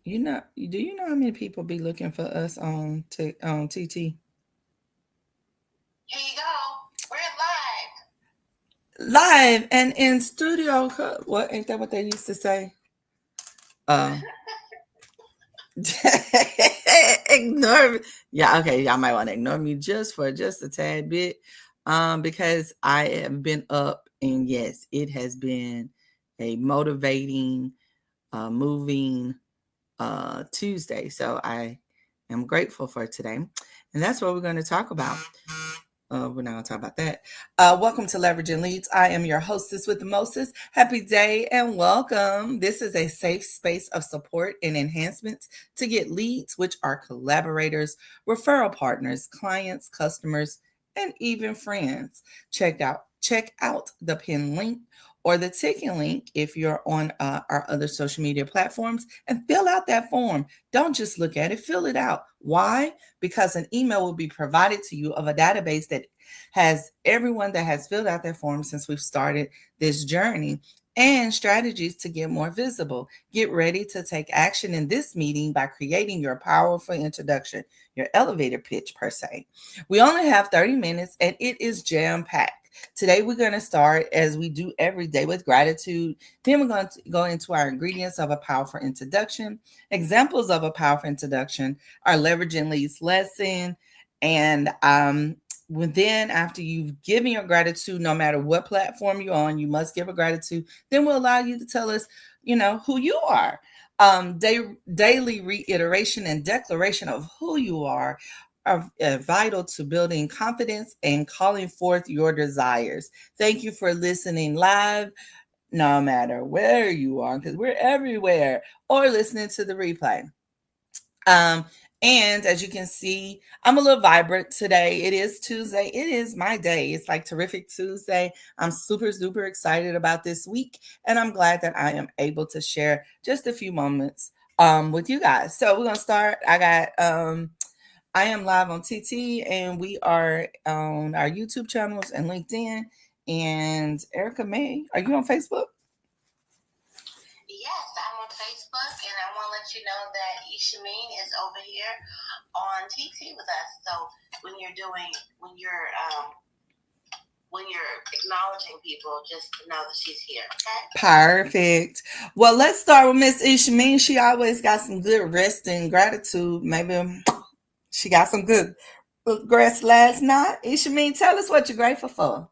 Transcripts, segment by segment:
Do you know how many people be looking for us on TT? Here you go. We're live. Live and in studio. What ain't that what they used to say? Uh, ignore me. Yeah, okay. Y'all might want to ignore me just a tad bit, because I have been up, and yes, it has been a motivating, moving Tuesday. So I am grateful for today, and that's what we're going to talk about. We're not going to talk about that. Welcome to Leveraging Leads. I am your hostess with the Moses. Happy day and welcome. This is a safe space of support and enhancements to get leads, which are collaborators, referral partners, clients, customers, and even friends. Check out the pin link or the ticking link if you're on our other social media platforms, and fill out that form. Don't just look at it, fill it out. Why? Because an email will be provided to you of a database that has everyone that has filled out their form since we've started this journey, and strategies to get more visible. Get ready to take action in this meeting by creating your powerful introduction, your elevator pitch, per se. We only have 30 minutes and it is jam packed. Today, we're going to start as we do every day with gratitude. Then, we're going to go into our ingredients of a powerful introduction. Examples of a powerful introduction are leveraging leads lesson. And then, after you've given your gratitude, no matter what platform you're on, you must give a gratitude. Then we'll allow you to tell us, who you are. Daily reiteration and declaration of who you are vital to building confidence and calling forth your desires. Thank you for listening live, no matter where you are, because we're everywhere, or listening to the replay. Um, and as you can see, I'm a little vibrant today. It is Tuesday. It is my day. It's like terrific Tuesday. I'm super, super excited about this week. And I'm glad that I am able to share just a few moments with you guys. So we're going to start. I am live on TT, and we are on our YouTube channels and LinkedIn. And Erica May, are you on Facebook? Yes, I'm on Facebook, and I want to let you know that Ishameen is over here on TT with us. So when you're doing, when you're acknowledging people, just know that she's here. Okay. Perfect. Well, let's start with Miss Ishameen. She always got some good rest and gratitude. Maybe she got some good rest last night. Ishameen, tell us what you're grateful for.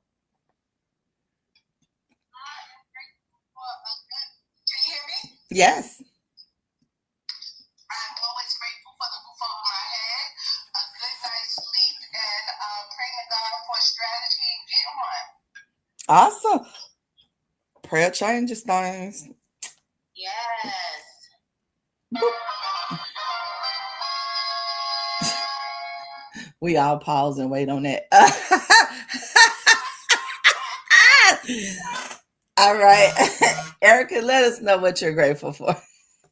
Can you hear me? Yes. I'm always grateful for the roof over my head, a good night's sleep, and praying to God for strategy and getting one. Awesome. Prayer changes things. Yes. We all pause and wait on that. All right. Erica, let us know what you're grateful for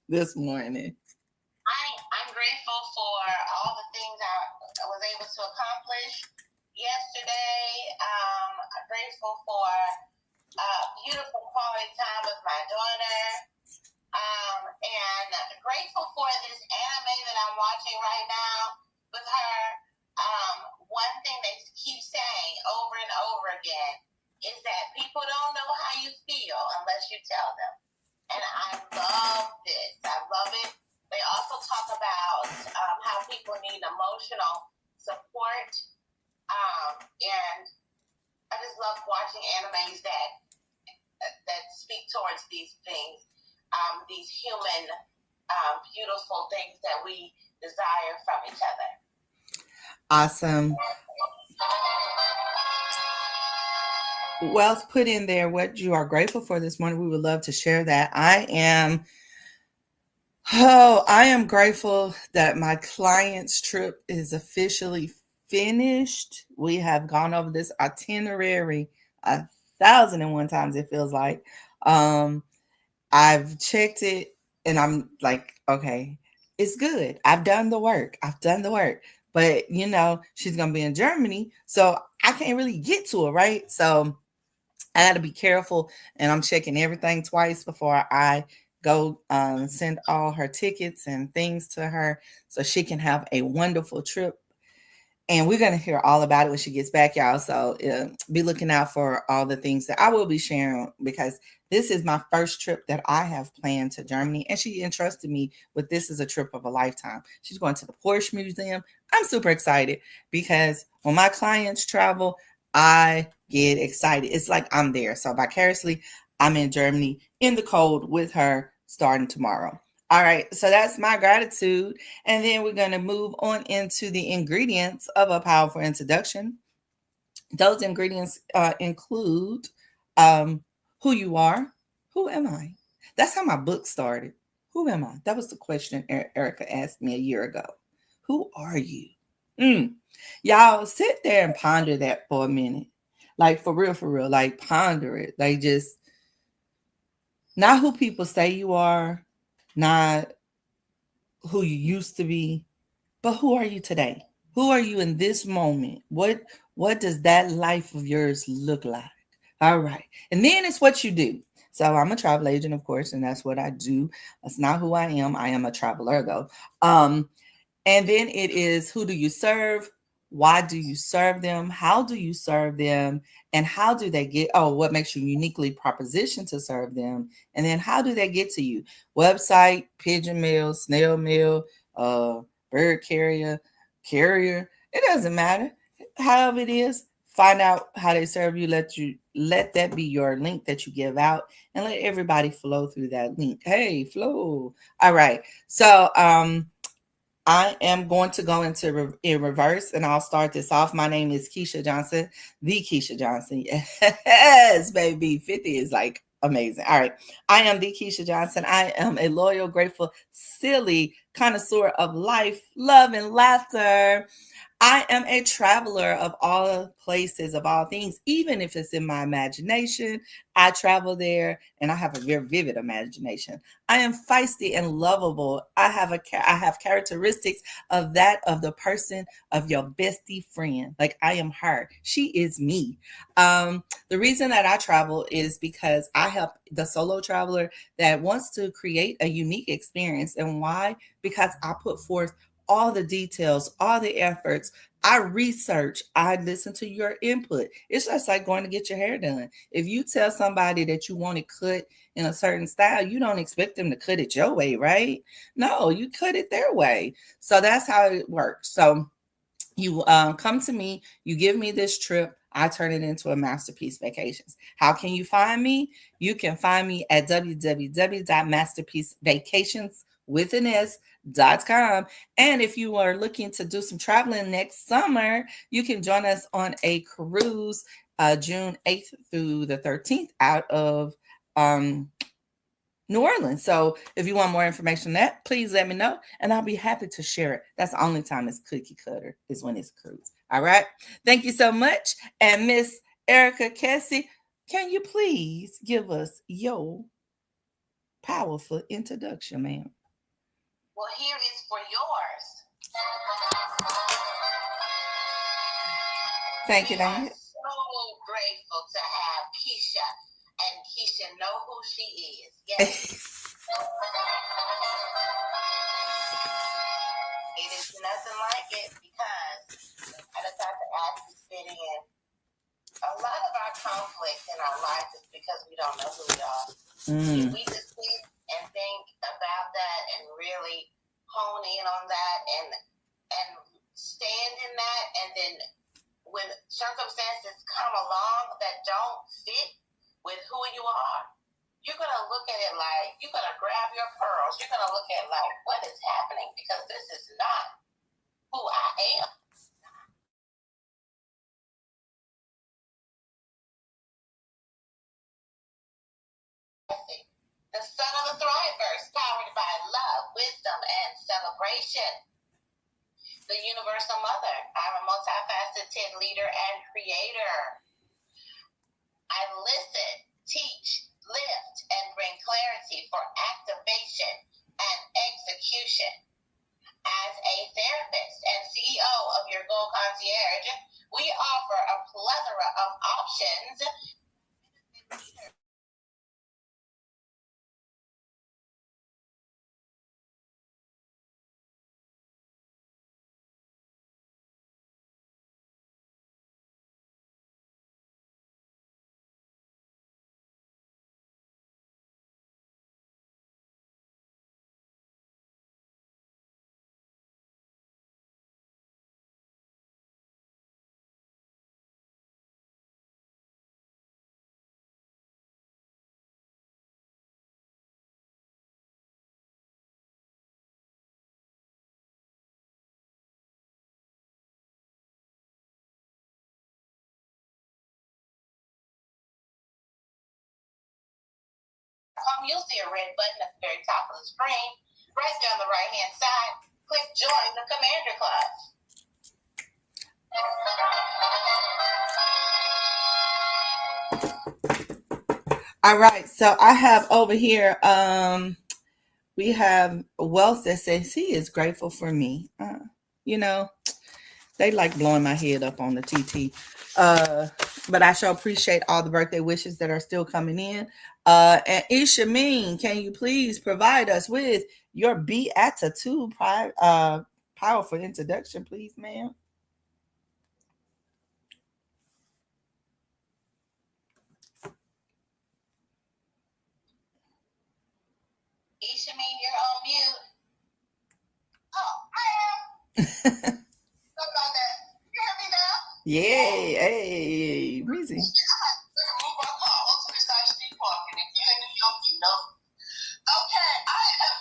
this morning. I'm grateful for all the things I was able to accomplish yesterday. I'm grateful for beautiful quality time with my daughter. And grateful for this anime that I'm watching right now with her. One thing they keep saying over and over again is that people don't know how you feel unless you tell them. And I love this. I love it. They also talk about how people need emotional support. And I just love watching animes that speak towards these things, these human, beautiful things that we desire from each other. Awesome. Wealth put in there what you are grateful for this morning. We would love to share that. I am grateful that my client's trip is officially finished. We have gone over this itinerary 1,001 times, it feels like. I've checked it and I'm like, okay, it's good. I've done the work. I've done the work. But she's gonna be in Germany, so I can't really get to her, right? So I got to be careful, and I'm checking everything twice before I go send all her tickets and things to her so she can have a wonderful trip. And we're going to hear all about it when she gets back, y'all. So be looking out for all the things that I will be sharing, because this is my first trip that I have planned to Germany. And she entrusted me with this as a trip of a lifetime. She's going to the Porsche Museum. I'm super excited because when my clients travel, I get excited. It's like I'm there. So vicariously, I'm in Germany in the cold with her starting tomorrow. All right, so that's my gratitude. And then we're going to move on into the ingredients of a powerful introduction. Those ingredients include who you are. Who am I? That's how my book started. Who am I? That was the question Erica asked me a year ago. Who are you? Mm. Y'all sit there and ponder that for a minute. Like for real, like ponder it. Like just not who people say you are, not who you used to be, but who are you today? Who are you in this moment? What does that life of yours look like? All right. And then it's what you do. So I'm a travel agent, of course, and that's what I do. That's not who I am. I am a traveler though. And then it is, who do you serve? Why do you serve them? How do you serve them? And how do they get, what makes you uniquely propositioned to serve them? And then how do they get to you? Website, pigeon mail, snail mail, bird carrier. It doesn't matter. However it is, find out how they serve you. Let that be your link that you give out, and let everybody flow through that link. Hey, flow. All right. So I am going to go in reverse, and I'll start this off. My name is Keisha Johnson, the Keisha Johnson. Yes, baby. 50 is like amazing. All right. I am the Keisha Johnson. I am a loyal, grateful, silly connoisseur of life, love, and laughter. I am a traveler of all places, of all things, even if it's in my imagination. I travel there, and I have a very vivid imagination. I am feisty and lovable. I have characteristics of that of the person of your bestie friend. Like I am her. She is me. The reason that I travel is because I help the solo traveler that wants to create a unique experience. And why? Because I put forth all the details, all the efforts. I research, I listen to your input. It's just like going to get your hair done. If you tell somebody that you want it cut in a certain style, you don't expect them to cut it your way, right? No, you cut it their way. So that's how it works. So you come to me, you give me this trip, I turn it into a masterpiece vacations. How can you find me? You can find me at www.masterpiecevacations.com. And if you are looking to do some traveling next summer, you can join us on a cruise June 8th through the 13th out of New Orleans. So if you want more information on that, please let me know, and I'll be happy to share it. That's the only time it's cookie cutter, is when it's cruise. All right. Thank you so much. And Miss Erica Kessie, can you please give us your powerful introduction, ma'am? Well, here is for yours. Thank you, We are Daniel. so grateful to have Keisha, and Keisha know who she is. Yes. It is nothing like it, because I just have to ask you, fit in. A lot of our conflict in our life is because we don't know who we are. If we just sit and think about that and really hone in on that and stand in that, and then when circumstances come along that don't fit with who you are, you're going to look at it like, you're going to grab your pearls. You're going to look at it like, what is happening? Because this is not who I am. The son of the Thriverse, powered by love, wisdom, and celebration. The Universal Mother. I'm a multifaceted leader and creator. I listen, teach, lift, and bring clarity for activation and execution. As a therapist and CEO of Your Goal Concierge, we offer a plethora of options you'll see a red button at the very top of the screen. Right there on the right-hand side, click Join the Commander Class. All right, so I have over here, we have Wealth that says he is grateful for me. You know, they like blowing my head up on the TT. But I sure appreciate all the birthday wishes that are still coming in. And Isha Mean, can you please provide us with your Beatitude powerful introduction, please, ma'am? Isha Mean, you're on mute. Oh, I am. Sorry about that. You hear me now? Yay, hey, breezy. Move my car onto the side street parking. If you're in New York, you know. Okay, I am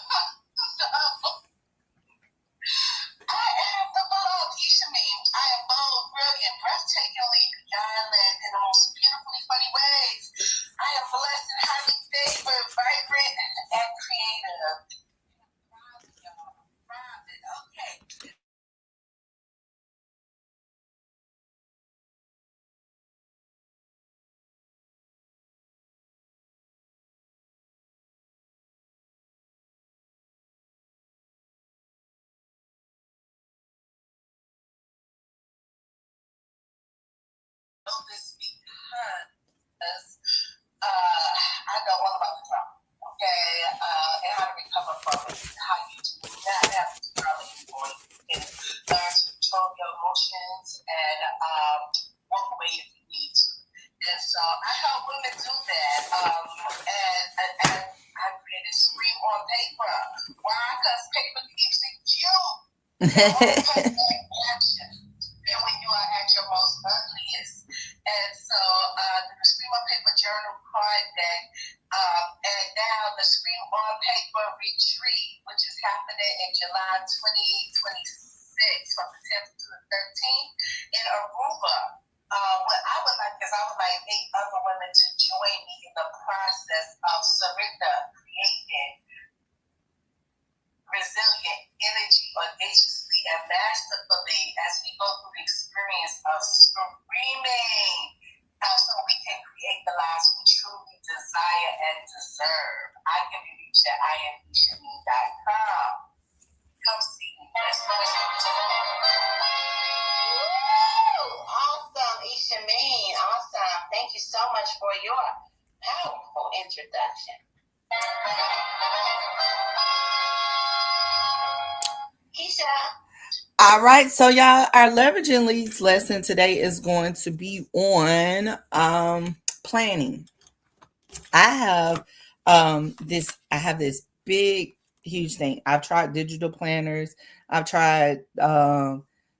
the beloved Isha Mean. I am bold, brilliant, breathtakingly beyond in the most beautifully funny ways. I am blessed and highly favored, vibrant, and creative. Okay. Know this because I know all about the trauma, okay, and how to recover from it, how you do not have to trauma anymore. You can learn to control your emotions and walk away if you need to. And so I help women do that. And I created Scream on Paper. Why? Because paper keeps it cute. Action. And when you are at your most ugliest. And so the Scream on Paper journal card deck, and now the Scream on Paper retreat, which is happening in July 2026 from the 10th to the 13th in Aruba. What I would like is I would like 8 other women to join me in the process of surrender, creating resilient energy audaciously and masterfully as we go through the experience of screaming so we can create the lives we truly desire and deserve. I can be reached at iambishame.com. Come see me. Awesome, Isha Mean. Awesome. Thank you so much for your powerful introduction. Isha. All right, so y'all, our leveraging leads lesson today is going to be on planning. I have this big, huge thing. I've tried digital planners. I've tried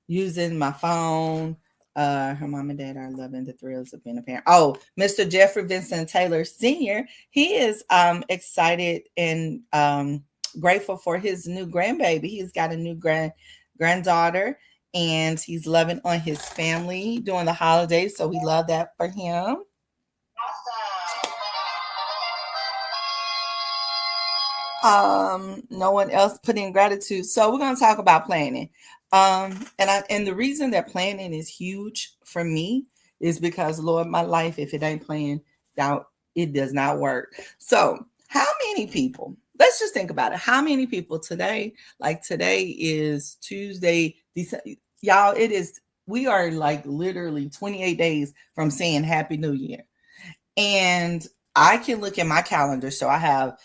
using my phone. Her mom and dad are loving the thrills of being a parent. Oh, Mr. Jeffrey Vincent Taylor Sr., he is excited and grateful for his new grandbaby. He's got a new granddaughter, and he's loving on his family during the holidays. So we love that for him. No one else put in gratitude. So we're going to talk about planning. And the reason that planning is huge for me is because, Lord, my life, if it ain't planned out, it does not work. So how many people, let's just think about it. How many people today, like today is Tuesday, y'all, we are like literally 28 days from saying Happy New Year. And I can look at my calendar. So I have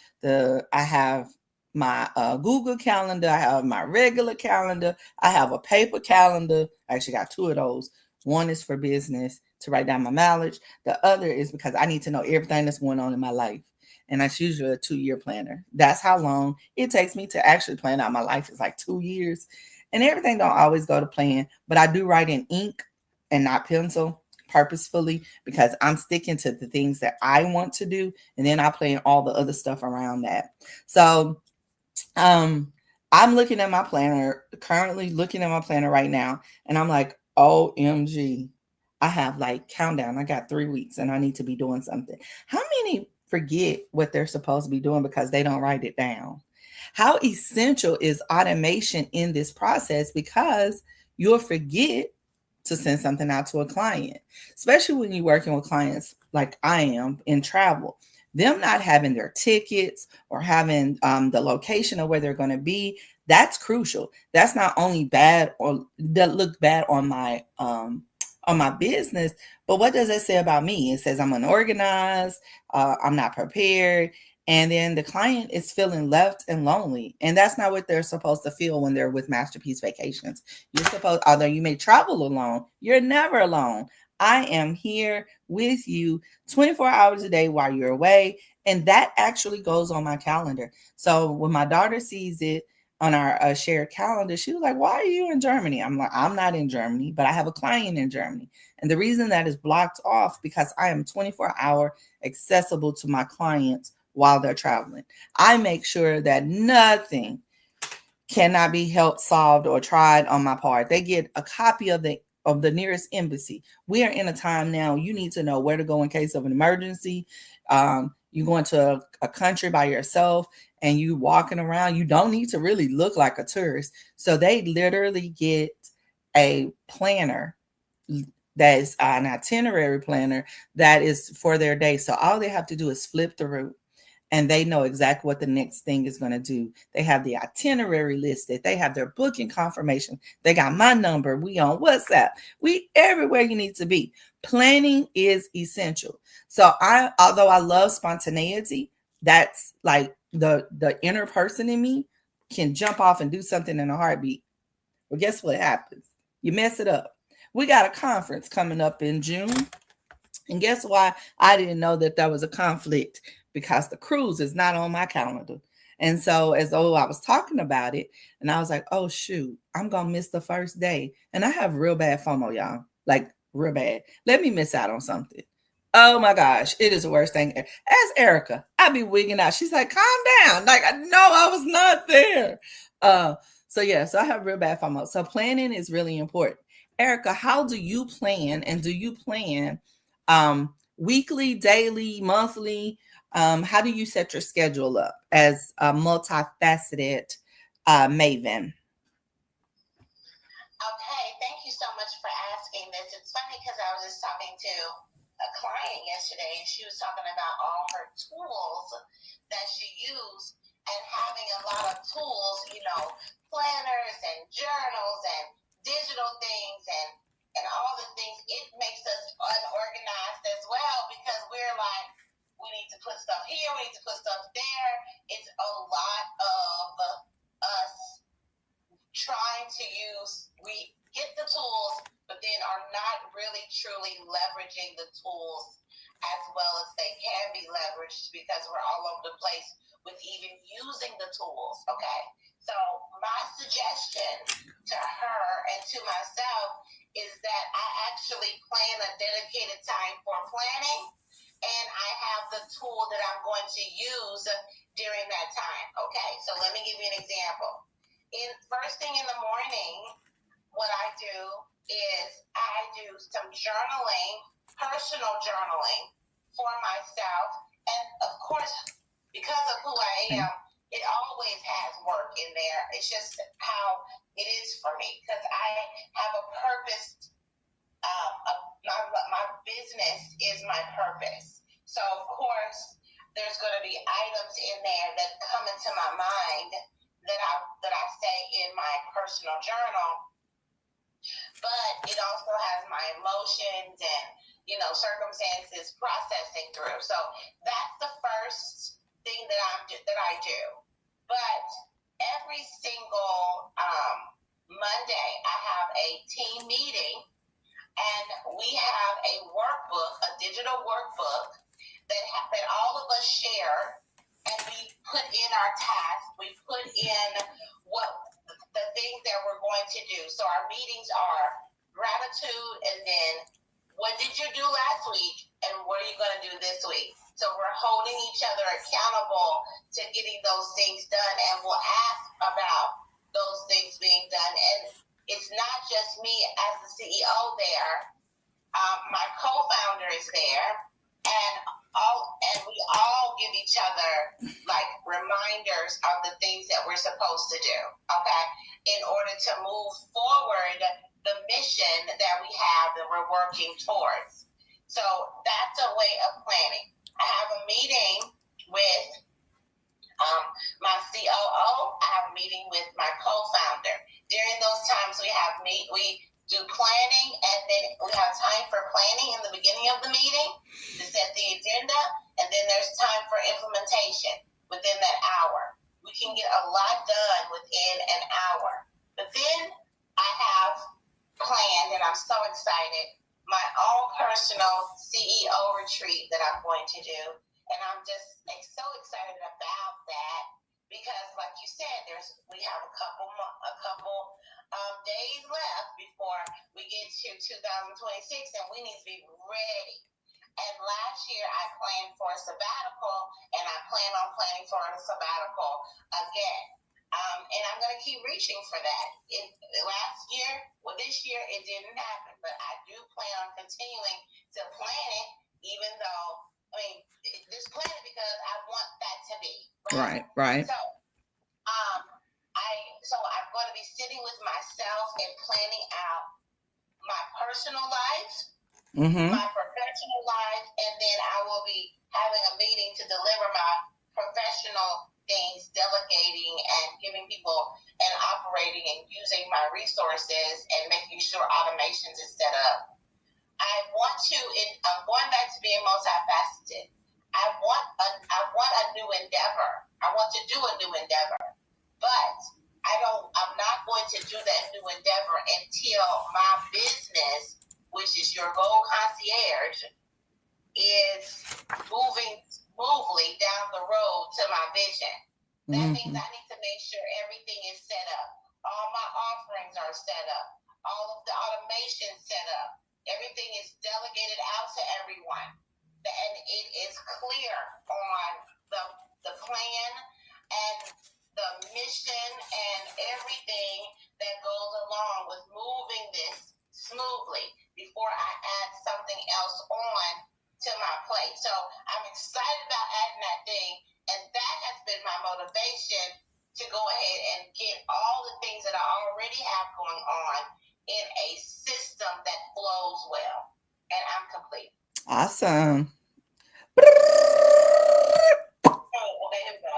my Google calendar. I have my regular calendar. I have a paper calendar. I actually got 2 of those. One is for business to write down my mileage. The other is because I need to know everything that's going on in my life. And that's usually a 2-year planner. That's how long it takes me to actually plan out my life. It's like 2 years. And everything don't always go to plan. But I do write in ink and not pencil purposefully because I'm sticking to the things that I want to do. And then I plan all the other stuff around that. So I'm looking at my planner, currently looking at my planner right now. And I'm like, OMG, I have like countdown. I got 3 weeks and I need to be doing something. How many forget what they're supposed to be doing because they don't write it down. How essential is automation in this process? Because you'll forget to send something out to a client, especially when you're working with clients like I am in travel. Them not having their tickets or having the location of where they're going to be, that's crucial. That's not only bad or that look bad on my business, but what does it say about me? It says I'm unorganized, I'm not prepared, and then the client is feeling left and lonely, and that's not what they're supposed to feel when they're with Masterpiece Vacations. You're supposed, although you may travel alone, you're never alone. I am here with you 24 hours a day while you're away, and that actually goes on my calendar. So when my daughter sees it on our shared calendar, she was like, "Why are you in Germany?" I'm like, "I'm not in Germany, but I have a client in Germany." And the reason that is blocked off because I am 24-hour accessible to my clients while they're traveling. I make sure that nothing cannot be helped, solved, or tried on my part. They get a copy of the nearest embassy. We are in a time now, you need to know where to go in case of an emergency. You go into a country by yourself and you walking around, you don't need to really look like a tourist. So they literally get a planner that is an itinerary planner that is for their day. So all they have to do is flip the route and they know exactly what the next thing is going to do. They have the itinerary listed. They have their booking confirmation. They got my number. We on WhatsApp. We everywhere you need to be. Planning is essential. So although I love spontaneity, that's like the inner person in me can jump off and do something in a heartbeat. Well, guess what happens? You mess it up. We got a conference coming up in June. And guess why I didn't know that there was a conflict? Because the cruise is not on my calendar. And so, as though I was talking about it, and I was like, oh, shoot, I'm going to miss the first day. And I have real bad FOMO, y'all. Like, real bad. Let me miss out on something. Oh my gosh, it is the worst thing. Ask Erica. I be wigging out. She's like, calm down. Like, I know I was not there. So yeah, so I have real bad FOMO. So planning is really important. Erica, how do you plan? And do you plan weekly, daily, monthly? How do you set your schedule up as a multifaceted maven? Okay, thank you so much for asking this. It's funny because I was just talking to a client yesterday and she was talking about all her tools that she used and having a lot of tools, planners and journals and digital things and all the things. It makes us unorganized as well because we're like, we need to put stuff here, we need to put stuff there. It's a lot of us trying to we get the tools, but then are not really truly leveraging the tools as well as they can be leveraged because we're all over the place with even using the tools. Okay. So my suggestion to her and to myself is that I actually plan a dedicated time for planning and I have the tool that I'm going to use during that time. Okay. So let me give you an example. First thing in the morning, what I do is I do some journaling, personal journaling for myself. And of course, because of who I am, it always has work in there. It's just how it is for me because I have a purpose. My business is my purpose. So of course, there's going to be items in there that come into my mind that I say in my personal journal, but it also has my emotions and circumstances processing through. So that's the first thing that I do. But every single Monday, I have a team meeting, and we have a workbook, a digital workbook that all of us share. And we put in our tasks, we put in what the things that we're going to do. So our meetings are gratitude and then what did you do last week and what are you going to do this week? So we're holding each other accountable to getting those things done and we'll ask about those things being done. And it's not just me as the CEO there. My co-founder is there and we all supposed to do, okay, in order to move forward the mission that we have that we're working towards. So that's a way of planning. I have a meeting with my COO. I have a meeting with my co-founder. During those times we do planning, and then we have time for planning in the beginning of the meeting to set the agenda, and then there's time for implementation within that hour. We can get a lot done within an hour. But then I have planned, and I'm so excited, my own personal CEO retreat that I'm going to do. And I'm just so excited about that because, like you said, we have a couple days left before we get to 2026, and we need to be ready. And last year I planned for a sabbatical, and I plan on planning for a sabbatical again. And I'm going to keep reaching for that. This year it didn't happen, but I do plan on continuing to plan it, even though, just plan it because I want that to be. Right. So I'm going to be sitting with myself and planning out my personal life, my professional life, and then I will be having a meeting to deliver my professional things, delegating and giving people and operating and using my resources and making sure automations is set up. I'm going back to being multifaceted. I want a new endeavor. I want to do a new endeavor, but I'm not going to do that new endeavor until my business, which is Your Goal Concierge, is moving smoothly down the road to my vision. That means I need to make sure everything is set up. All my offerings are set up. All of the automation set up. Everything is delegated out to everyone. And it is clear on the plan and the mission and everything that goes along with moving this smoothly before I add something else on to my plate. So I'm excited about adding that thing, and that has been my motivation to go ahead and get all the things that I already have going on in a system that flows well. And I'm complete. Awesome. Oh, okay, here we go.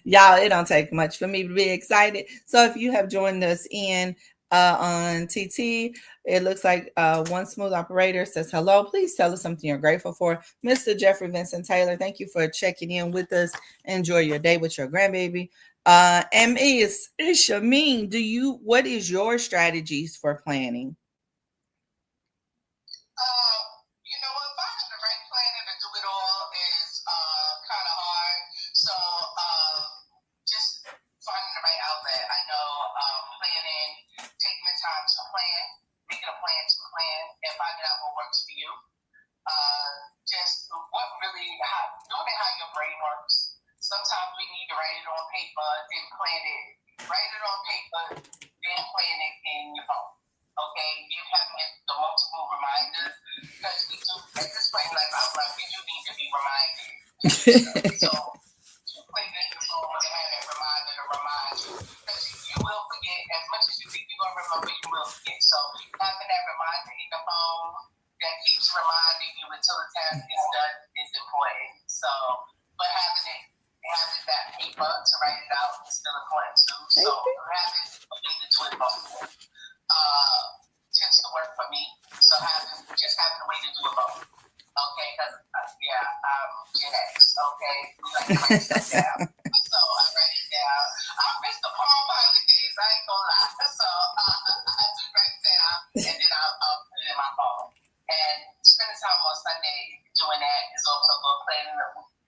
Y'all, it don't take much for me to be excited. So if you have joined us in on TT, it looks like One Smooth Operator says hello. Please tell us something you're grateful for. Mr. Jeffrey Vincent Taylor, thank you for checking in with us. Enjoy your day with your grandbaby. It's Shameen. What is your strategies for planning? You know what? Finding the right planner to do it all is kind of hard. So just finding the right outlet. I know planning, taking the time to plan, making a plan to plan, and finding out what works for you. Just knowing how your brain works. Sometimes we need to write it on paper, then plan it. Write it on paper, then plan it in your phone. Okay, you have the multiple reminders because we do at this point, like I'm like, we do need to be reminded. So you put it in your phone and have that reminder to remind you because you will forget as much as you think you're gonna remember, you will forget. So having that reminder in the phone that keeps reminding you until the task is done is important. So, but having that paper to write it out is still important too. So having a way to do it both tends to work for me. So having a way to do it both. Okay, because I'm Gen X. Okay, we like to write stuff down. So I write it down. I miss the Palm Pilot days. I ain't gonna lie. So I do write it down and then I'll put it in my phone. And spending time on Sunday doing that is also good. Planning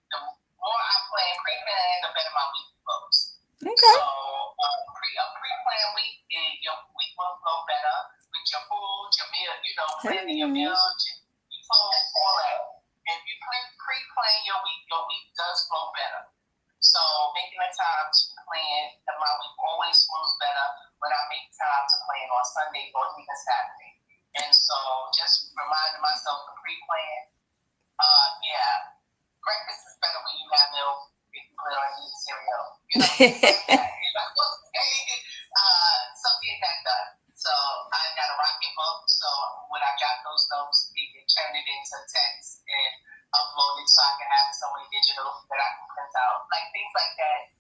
the more I plan, pre-plan, the better my week goes. Okay. So a pre-planned week, your week will flow better with your food, your meal. Planning your meals, your clothes, all that. If you pre-plan your week does flow better. So making the time to plan, and my week always flows better when I make time to plan on Sunday or even Saturday. And so just reminding myself to pre-plan. breakfast is better when you have milk. If you put it on your cereal, you know, like that. You're like, so get that done. So I got a Rocket book. So when I got those notes, you can turn it into text and upload it so I can have it somewhere digital that I can print out. Like things like that,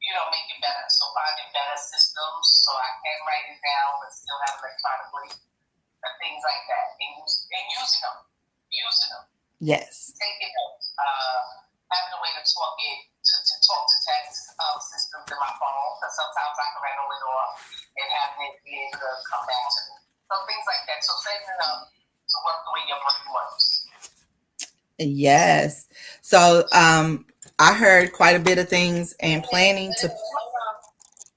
you know, make it better. So finding better systems so I can write it down but still have it electronically. And things like that. And using them. Yes. Taking notes. Having a way to talk to text systems in my phone, because sometimes I can rattle it off and having it be able to come back to me. So things like that. So setting it up to work the way your brain works. Yes. So I heard quite a bit of things and planning to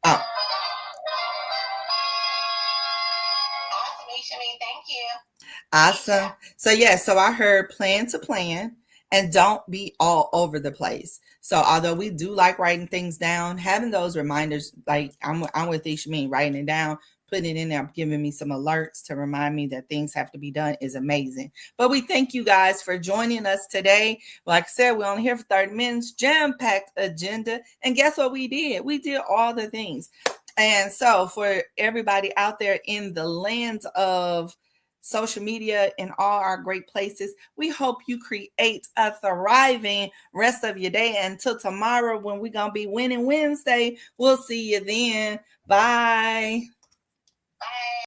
Awesome, Ishami. Thank you. awesome. So yeah, so I heard plan to plan and don't be all over the place. So although we do like writing things down, having those reminders, like I'm with Ishmael, writing it down, putting it in there, giving me some alerts to remind me that things have to be done is amazing. But we thank you guys for joining us today. Like I said, we're only here for 30 minutes, jam-packed agenda. And guess what we did? We did all the things. And so for everybody out there in the lands of social media and all our great places, we hope you create a thriving rest of your day. Until tomorrow, when we're going to be Winning Wednesday, we'll see you then. Bye.